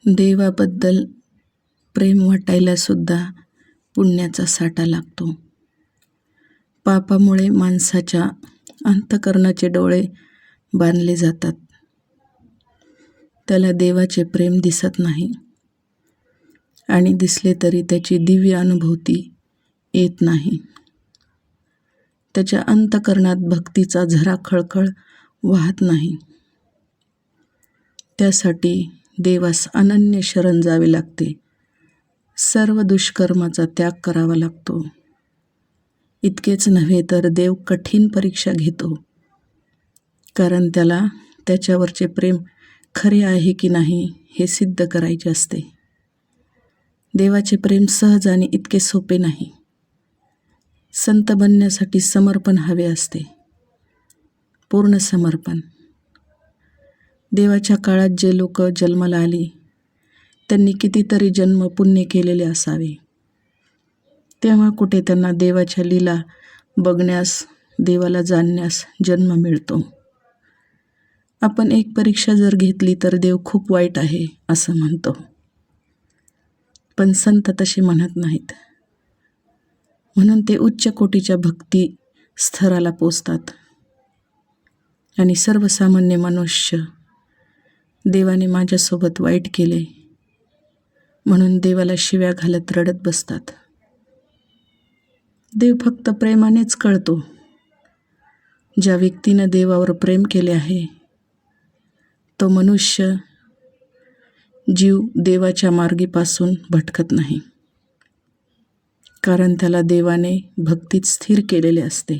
देवाबद्दल प्रेम वाटायला सुद्धा पुण्याचा साठा लागतो. पापामुळे माणसाच्या अंतःकरणाचे डोळे बांधले जातात. त्याला देवाचे प्रेम दिसत नाही आणि दिसले तरी त्याची दिव्य अनुभूती येत नाही. त्याच्या अंतःकरणात भक्तीचा झरा खळखळ वाहत नाही. त्यासाठी देवास अनन्य शरण जावे लागते. सर्व दुष्कर्माचा त्याग करावा लागतो. इतकेच नव्हे तर देव कठीण परीक्षा घेतो, कारण त्याला त्याच्यावरचे प्रेम खरे आहे की नाही हे सिद्ध करायचे असते. देवाचे प्रेम सहज आणि इतके सोपे नाही. संत बनण्यासाठी समर्पण हवे असते, पूर्ण समर्पण. देवाच्या काळात जे लोक जन्माला आली त्यांनी कितीतरी जन्म पुण्य केलेले असावे. तेव्हा कुठे त्यांना देवाच्या लीला बघण्यास, देवाला जाणण्यास जन्म मिळतो. आपण एक परीक्षा जर घेतली तर देव खूप वाईट आहे असं म्हणतो, पण संत तसे म्हणत नाहीत. म्हणून ते उच्च कोटीच्या भक्ती स्तराला पोचतात. आणि सर्वसामान्य मनुष्य देवाने माझ्यासोबत वाईट केले म्हणून देवाला शिव्या घालत रडत बसतात. देव फक्त प्रेमानेच कळतो. ज्या व्यक्तीनं देवावर प्रेम केले आहे तो मनुष्य जीव देवाच्या मार्गीपासून भटकत नाही, कारण त्याला देवाने भक्तीत स्थिर केलेले असते.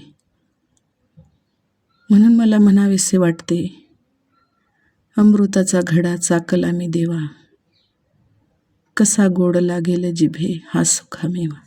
म्हणून मला म्हणावेसे वाटते, अमृताचा घडा चाकला मी देवा, कसा गोड लागेल जिभे हा सुखामेवा.